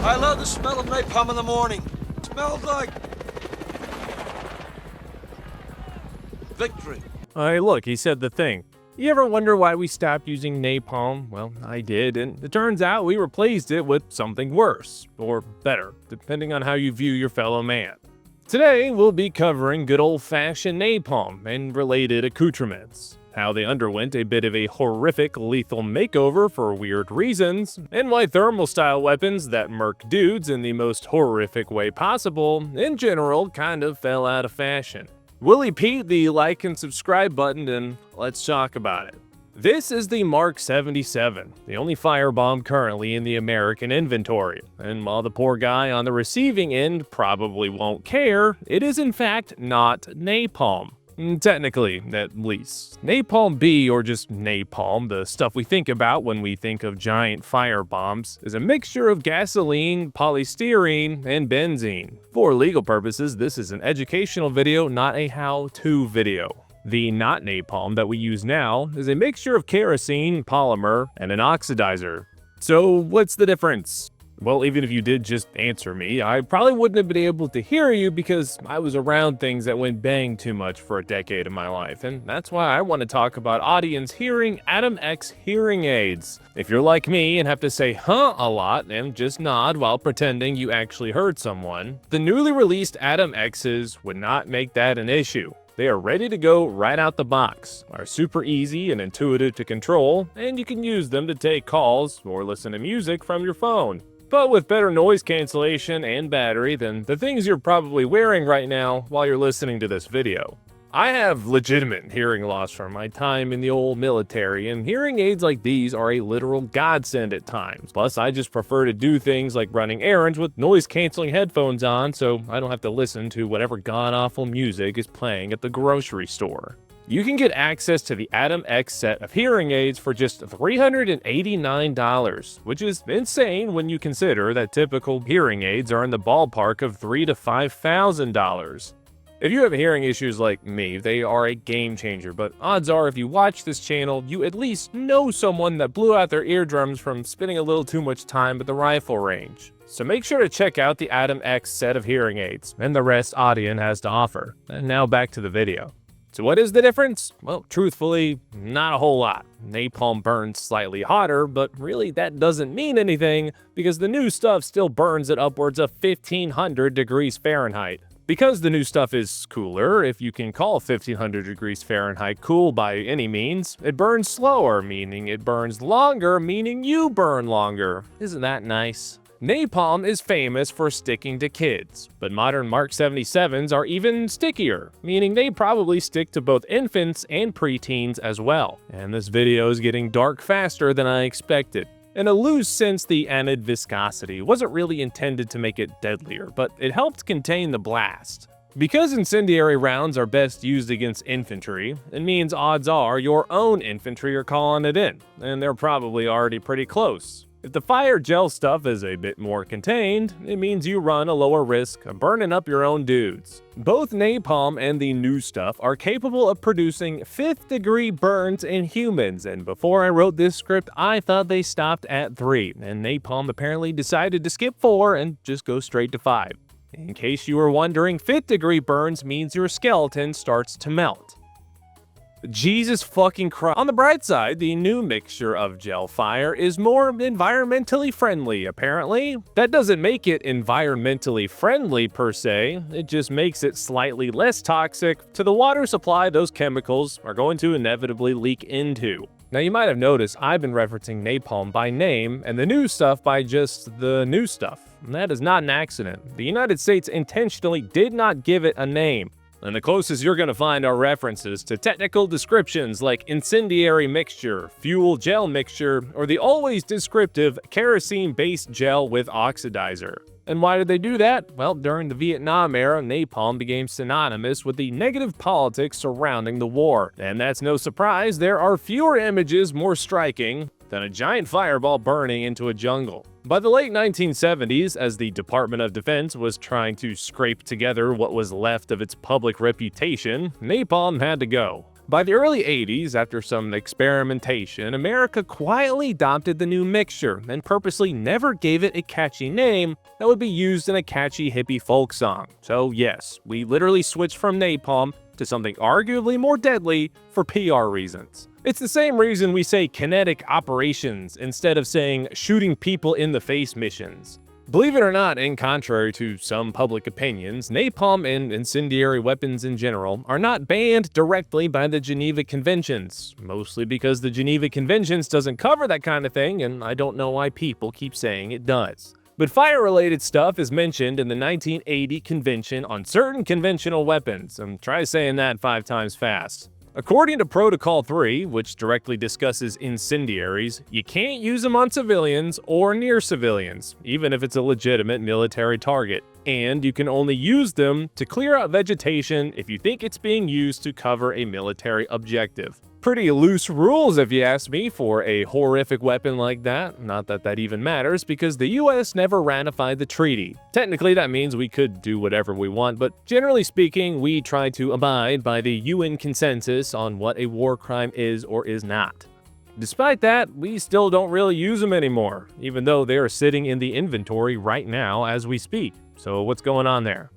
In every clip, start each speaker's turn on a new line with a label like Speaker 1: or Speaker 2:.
Speaker 1: I love the smell of napalm in the morning. It smells like victory.
Speaker 2: Hey, look, he said the thing. You ever wonder why we stopped using napalm? Well, I did, and it turns out we replaced it with something worse, or better, depending on how you view your fellow man. Today, we'll be covering good old-fashioned napalm and related accoutrements, how they underwent a bit of a horrific lethal makeover for weird reasons, and why thermal-style weapons that murk dudes in the most horrific way possible, in general, kind of fell out of fashion. Willie Pete the like and subscribe button, and let's talk about it. This is the Mark 77, the only firebomb currently in the American inventory, and while the poor guy on the receiving end probably won't care, it is in fact not napalm. Technically, at least. Napalm B, or just napalm, the stuff we think about when we think of giant firebombs, is a mixture of gasoline, polystyrene, and benzene. For legal purposes, this is an educational video, not a how-to video. The not napalm that we use now is a mixture of kerosene, polymer, and an oxidizer. So what's the difference? Well, even if you did just answer me, I probably wouldn't have been able to hear you because I was around things that went bang too much for a decade of my life, and that's why I want to talk about audience hearing Atom X hearing aids. If you're like me and have to say huh a lot and just nod while pretending you actually heard someone, the newly released Atom X's would not make that an issue. They are ready to go right out the box, are super easy and intuitive to control, and you can use them to take calls or listen to music from your phone. But with better noise cancellation and battery than the things you're probably wearing right now while you're listening to this video. I have legitimate hearing loss from my time in the old military, and hearing aids like these are a literal godsend at times. Plus, I just prefer to do things like running errands with noise-canceling headphones on so I don't have to listen to whatever god-awful music is playing at the grocery store. You can get access to the Atom X set of hearing aids for just $389, which is insane when you consider that typical hearing aids are in the ballpark of $3,000 to $5,000. If you have hearing issues like me, they are a game changer, but odds are if you watch this channel, you at least know someone that blew out their eardrums from spending a little too much time at the rifle range. So make sure to check out the Atom X set of hearing aids, and the rest Audion has to offer. And now back to the video. So what is the difference? Well, truthfully, not a whole lot. Napalm burns slightly hotter, but really that doesn't mean anything because the new stuff still burns at upwards of 1500 degrees Fahrenheit. Because the new stuff is cooler, if you can call 1500 degrees Fahrenheit cool by any means, it burns slower, meaning it burns longer, meaning you burn longer. Isn't that nice? Napalm is famous for sticking to kids, but modern Mark 77s are even stickier, meaning they probably stick to both infants and preteens as well. And this video is getting dark faster than I expected. In a loose sense, the added viscosity wasn't really intended to make it deadlier, but it helped contain the blast. Because incendiary rounds are best used against infantry, it means odds are your own infantry are calling it in, and they're probably already pretty close. If the fire gel stuff is a bit more contained, it means you run a lower risk of burning up your own dudes. Both napalm and the new stuff are capable of producing 5th degree burns in humans, and before I wrote this script, I thought they stopped at 3, and napalm apparently decided to skip 4 and just go straight to 5. In case you were wondering, 5th degree burns means your skeleton starts to melt. Jesus fucking Christ. On the bright side, the new mixture of gel fire is more environmentally friendly, apparently. That doesn't make it environmentally friendly per se, it just makes it slightly less toxic to the water supply those chemicals are going to inevitably leak into. Now you might have noticed I've been referencing napalm by name and the new stuff by just the new stuff. And that is not an accident. The United States intentionally did not give it a name. And the closest you're going to find are references to technical descriptions like incendiary mixture, fuel gel mixture, or the always descriptive kerosene-based gel with oxidizer. And why did they do that? Well, during the Vietnam era, napalm became synonymous with the negative politics surrounding the war. And that's no surprise, there are fewer images more striking than a giant fireball burning into a jungle. By the late 1970s, as the Department of Defense was trying to scrape together what was left of its public reputation, napalm had to go. By the early 80s, after some experimentation, America quietly adopted the new mixture and purposely never gave it a catchy name that would be used in a catchy hippie folk song. So yes, we literally switched from napalm to something arguably more deadly for PR reasons. It's the same reason we say kinetic operations instead of saying shooting people in the face missions. Believe it or not, and contrary to some public opinions, napalm and incendiary weapons in general are not banned directly by the Geneva Conventions, mostly because the Geneva Conventions doesn't cover that kind of thing, and I don't know why people keep saying it does. But fire-related stuff is mentioned in the 1980 Convention on Certain Conventional Weapons, and try saying that 5 times fast. According to Protocol 3, which directly discusses incendiaries, you can't use them on civilians or near civilians, even if it's a legitimate military target. And you can only use them to clear out vegetation if you think it's being used to cover a military objective. Pretty loose rules if you ask me for a horrific weapon like that. Not that that even matters because the US never ratified the treaty. Technically that means we could do whatever we want, but generally speaking we try to abide by the UN consensus on what a war crime is or is not. Despite that, we still don't really use them anymore, even though they are sitting in the inventory right now as we speak. So what's going on there?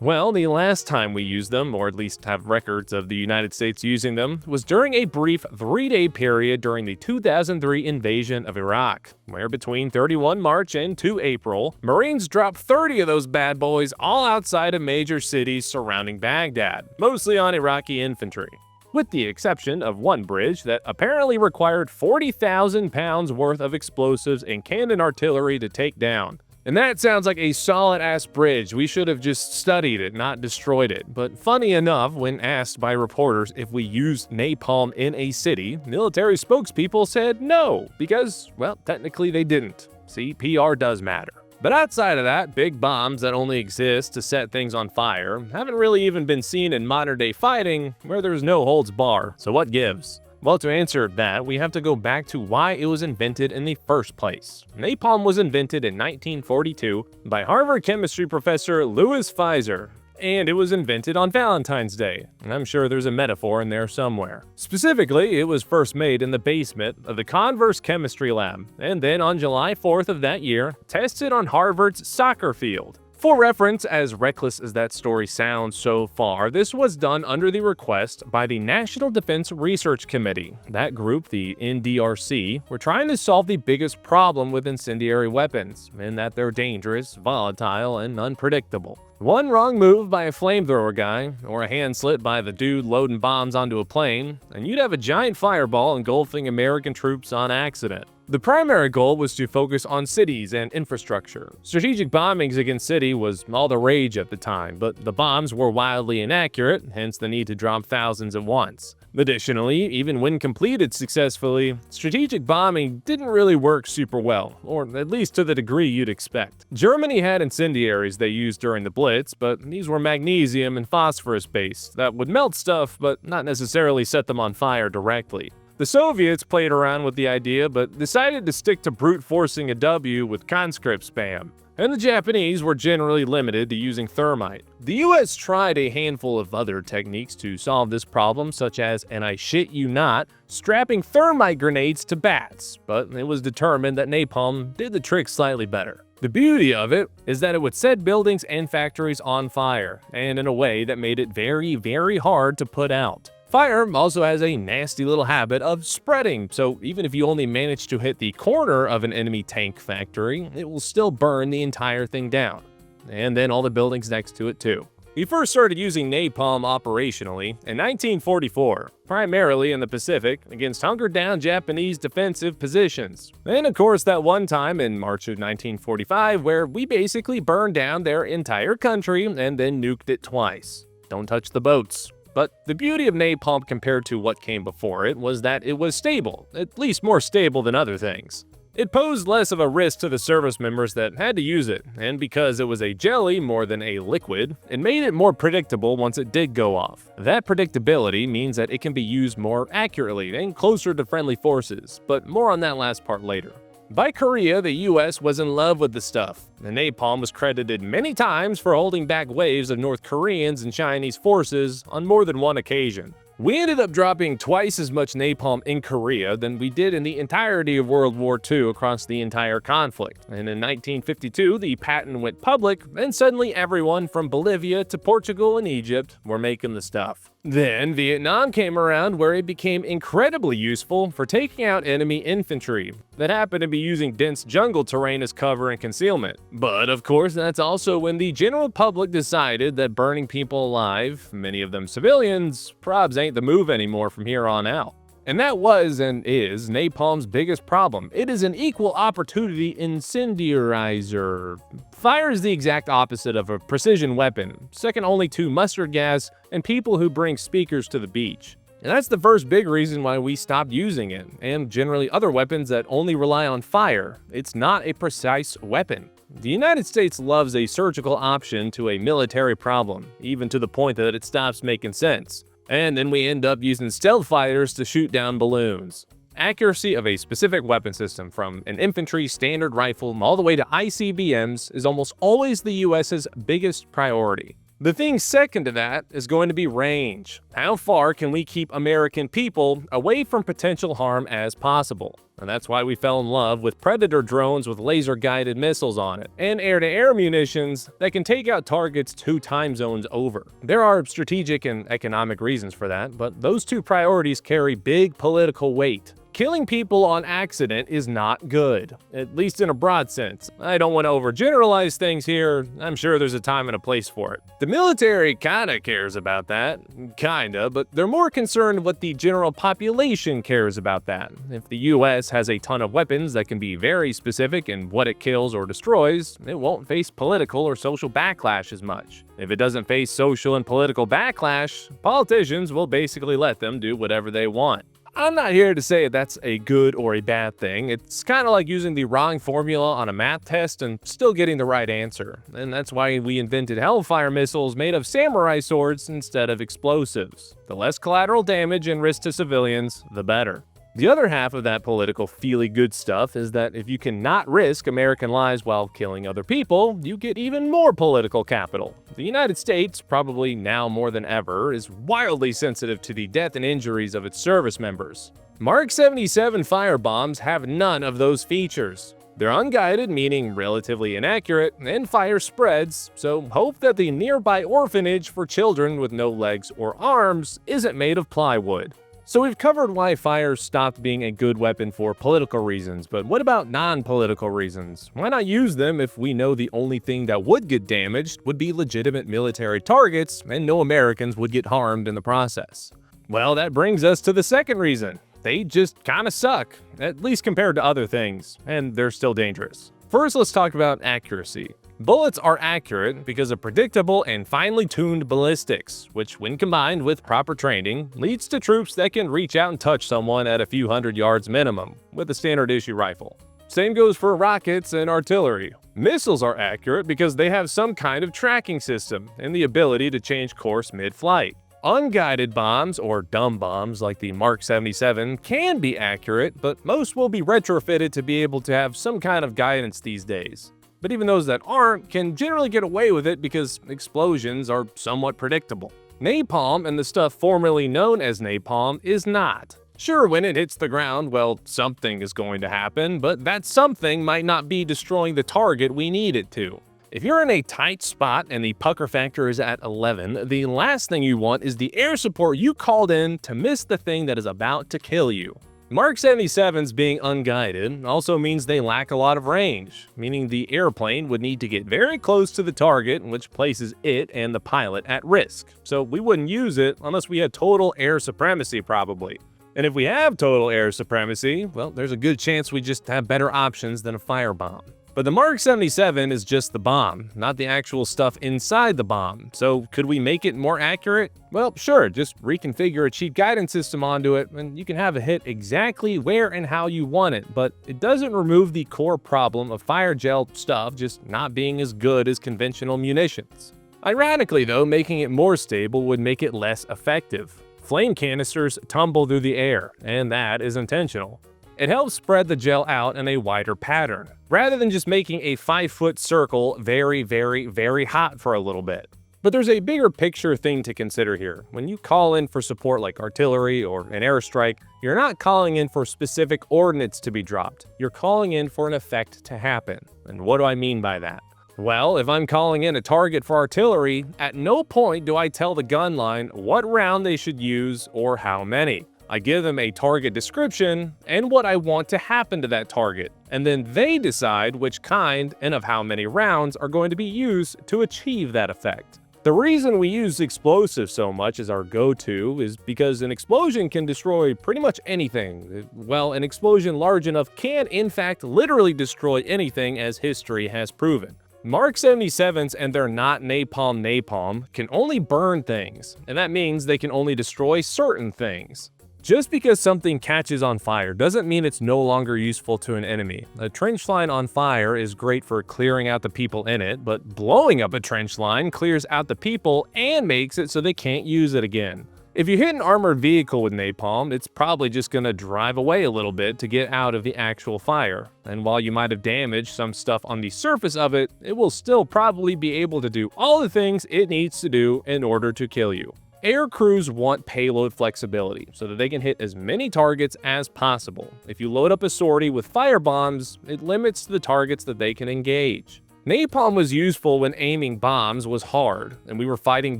Speaker 2: Well, the last time we used them, or at least have records of the United States using them, was during a brief 3-day period during the 2003 invasion of Iraq, where between 31 March and 2 April, Marines dropped 30 of those bad boys all outside of major cities surrounding Baghdad, mostly on Iraqi infantry. With the exception of one bridge that apparently required 40,000 pounds worth of explosives and cannon artillery to take down. And that sounds like a solid-ass bridge. We should have just studied it, not destroyed it. But funny enough, when asked by reporters if we used napalm in a city, military spokespeople said no, because, well, technically they didn't. See, PR does matter. But outside of that, big bombs that only exist to set things on fire haven't really even been seen in modern-day fighting where there's no holds bar. So what gives? Well, to answer that, we have to go back to why it was invented in the first place. Napalm was invented in 1942 by Harvard chemistry professor Louis Pfizer, and it was invented on Valentine's Day. And I'm sure there's a metaphor in there somewhere. Specifically, it was first made in the basement of the Converse chemistry lab, and then on July 4th of that year, tested on Harvard's soccer field. For reference, as reckless as that story sounds so far, this was done under the request by the National Defense Research Committee. That group, the NDRC, were trying to solve the biggest problem with incendiary weapons, in that they're dangerous, volatile, and unpredictable. One wrong move by a flamethrower guy, or a hand slit by the dude loading bombs onto a plane, and you'd have a giant fireball engulfing American troops on accident. The primary goal was to focus on cities and infrastructure. Strategic bombings against cities was all the rage at the time, but the bombs were wildly inaccurate, hence the need to drop thousands at once. Additionally, even when completed successfully, strategic bombing didn't really work super well, or at least to the degree you'd expect. Germany had incendiaries they used during the Blitz, but these were magnesium and phosphorus-based that would melt stuff but not necessarily set them on fire directly. The Soviets played around with the idea but decided to stick to brute forcing a W with conscript spam. And the Japanese were generally limited to using thermite. The US tried a handful of other techniques to solve this problem, such as, and I shit you not, strapping thermite grenades to bats, but it was determined that napalm did the trick slightly better. The beauty of it is that it would set buildings and factories on fire, and in a way that made it very, very hard to put out. Fire also has a nasty little habit of spreading, so even if you only manage to hit the corner of an enemy tank factory, it will still burn the entire thing down. And then all the buildings next to it too. We first started using napalm operationally in 1944, primarily in the Pacific, against hunkered-down Japanese defensive positions. And of course that one time in March of 1945 where we basically burned down their entire country and then nuked it twice. Don't touch the boats. But the beauty of napalm compared to what came before it was that it was stable, at least more stable than other things. It posed less of a risk to the service members that had to use it, and because it was a jelly more than a liquid, it made it more predictable once it did go off. That predictability means that it can be used more accurately and closer to friendly forces, but more on that last part later. By Korea, the US was in love with the stuff, and napalm was credited many times for holding back waves of North Koreans and Chinese forces on more than one occasion. We ended up dropping twice as much napalm in Korea than we did in the entirety of World War II across the entire conflict. And in 1952, the patent went public, and suddenly everyone from Bolivia to Portugal and Egypt were making the stuff. Then Vietnam came around, where it became incredibly useful for taking out enemy infantry that happened to be using dense jungle terrain as cover and concealment. But of course, that's also when the general public decided that burning people alive, many of them civilians, probs ain't the move anymore from here on out. And that was and is napalm's biggest problem. It is an equal opportunity incendiarizer. Fire is the exact opposite of a precision weapon, second only to mustard gas and people who bring speakers to the beach. And that's the first big reason why we stopped using it, and generally other weapons that only rely on fire. It's not a precise weapon. The United States loves a surgical option to a military problem, even to the point that it stops making sense. And then we end up using stealth fighters to shoot down balloons. Accuracy of a specific weapon system, from an infantry standard rifle all the way to ICBMs, is almost always the US's biggest priority. The thing second to that is going to be range. How far can we keep American people away from potential harm as possible? And that's why we fell in love with Predator drones with laser-guided missiles on it, and air-to-air munitions that can take out targets 2 time zones over. There are strategic and economic reasons for that, but those 2 priorities carry big political weight. Killing people on accident is not good, at least in a broad sense. I don't want to overgeneralize things here. I'm sure there's a time and a place for it. The military kinda cares about that, kinda, but they're more concerned what the general population cares about that. If the US has a ton of weapons that can be very specific in what it kills or destroys, it won't face political or social backlash as much. If it doesn't face social and political backlash, politicians will basically let them do whatever they want. I'm not here to say that's a good or a bad thing. It's kind of like using the wrong formula on a math test and still getting the right answer. And that's why we invented Hellfire missiles made of samurai swords instead of explosives. The less collateral damage and risk to civilians, the better. The other half of that political feely-good stuff is that if you cannot risk American lives while killing other people, you get even more political capital. The United States, probably now more than ever, is wildly sensitive to the death and injuries of its service members. Mark 77 firebombs have none of those features. They're unguided, meaning relatively inaccurate, and fire spreads, so hope that the nearby orphanage for children with no legs or arms isn't made of plywood. So we've covered why fire stopped being a good weapon for political reasons, but what about non-political reasons? Why not use them if we know the only thing that would get damaged would be legitimate military targets and no Americans would get harmed in the process? Well, that brings us to the second reason. They just kinda suck, at least compared to other things, and they're still dangerous. First, let's talk about accuracy. Bullets are accurate because of predictable and finely tuned ballistics, which when combined with proper training, leads to troops that can reach out and touch someone at a few hundred yards minimum with a standard issue rifle. Same goes for rockets and artillery. Missiles are accurate because they have some kind of tracking system and the ability to change course mid-flight. Unguided bombs, or dumb bombs like the Mark 77, can be accurate, but most will be retrofitted to be able to have some kind of guidance these days. But even those that aren't can generally get away with it because explosions are somewhat predictable. Napalm, and the stuff formerly known as napalm, is not. Sure, when it hits the ground, well, something is going to happen, but that something might not be destroying the target we need it to. If you're in a tight spot and the pucker factor is at 11, the last thing you want is the air support you called in to miss the thing that is about to kill you. Mark 77s being unguided also means they lack a lot of range, meaning the airplane would need to get very close to the target, which places it and the pilot at risk. So we wouldn't use it unless we had total air supremacy probably. And if we have total air supremacy, well, there's a good chance we just have better options than a firebomb. But the Mark 77 is just the bomb, not the actual stuff inside the bomb. So could we make it more accurate? Well, sure, just reconfigure a cheap guidance system onto it and you can have it hit exactly where and how you want it, but it doesn't remove the core problem of fire gel stuff just not being as good as conventional munitions. Ironically though, making it more stable would make it less effective. Flame canisters tumble through the air, and that is intentional. It helps spread the gel out in a wider pattern, rather than just making a 5-foot circle very, very, very hot for a little bit. But there's a bigger picture thing to consider here. When you call in for support like artillery or an airstrike, you're not calling in for specific ordnance to be dropped. You're calling in for an effect to happen. And what do I mean by that? Well, if I'm calling in a target for artillery, at no point do I tell the gun line what round they should use or how many. I give them a target description and what I want to happen to that target, and then they decide which kind and of how many rounds are going to be used to achieve that effect. The reason we use explosives so much as our go-to is because an explosion can destroy pretty much anything. Well, an explosion large enough can in fact literally destroy anything, as history has proven. Mark 77s and their not napalm can only burn things, and that means they can only destroy certain things. Just because something catches on fire doesn't mean it's no longer useful to an enemy. A trench line on fire is great for clearing out the people in it, but blowing up a trench line clears out the people and makes it so they can't use it again. If you hit an armored vehicle with napalm, it's probably just gonna drive away a little bit to get out of the actual fire. And while you might have damaged some stuff on the surface of it, it will still probably be able to do all the things it needs to do in order to kill you. Air crews want payload flexibility so that they can hit as many targets as possible. If you load up a sortie with fire bombs, it limits the targets that they can engage. Napalm was useful when aiming bombs was hard, and we were fighting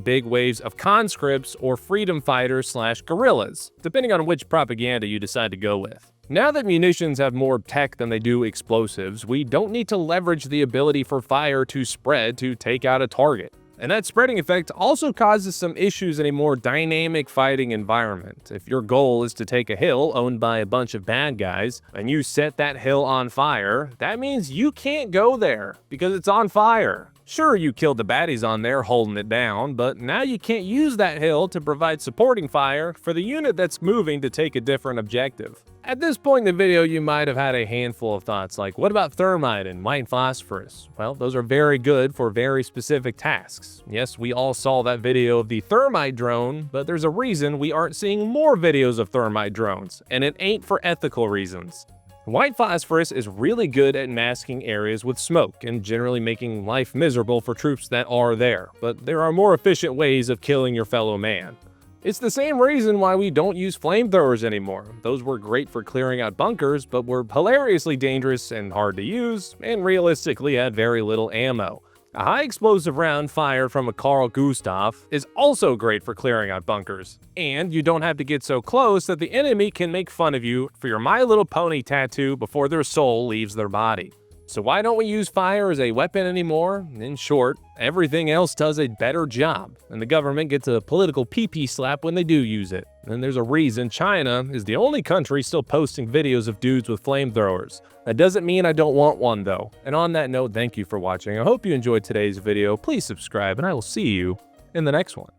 Speaker 2: big waves of conscripts or freedom fighters / guerrillas, depending on which propaganda you decide to go with. Now that munitions have more tech than they do explosives, we don't need to leverage the ability for fire to spread to take out a target. And that spreading effect also causes some issues in a more dynamic fighting environment. If your goal is to take a hill owned by a bunch of bad guys, and you set that hill on fire, that means you can't go there because it's on fire. Sure, you killed the baddies on there holding it down, but now you can't use that hill to provide supporting fire for the unit that's moving to take a different objective. At this point in the video, you might have had a handful of thoughts like, what about thermite and white phosphorus? Well, those are very good for very specific tasks. Yes, we all saw that video of the thermite drone, but there's a reason we aren't seeing more videos of thermite drones, and it ain't for ethical reasons. White phosphorus is really good at masking areas with smoke and generally making life miserable for troops that are there, but there are more efficient ways of killing your fellow man. It's the same reason why we don't use flamethrowers anymore. Those were great for clearing out bunkers, but were hilariously dangerous and hard to use, and realistically had very little ammo. A high explosive round fired from a Carl Gustav is also great for clearing out bunkers, and you don't have to get so close that the enemy can make fun of you for your My Little Pony tattoo before their soul leaves their body. So why don't we use fire as a weapon anymore? In short, everything else does a better job, and the government gets a political pee-pee slap when they do use it. And there's a reason China is the only country still posting videos of dudes with flamethrowers. That doesn't mean I don't want one though. And on that note, thank you for watching. I hope you enjoyed today's video. Please subscribe, and I will see you in the next one.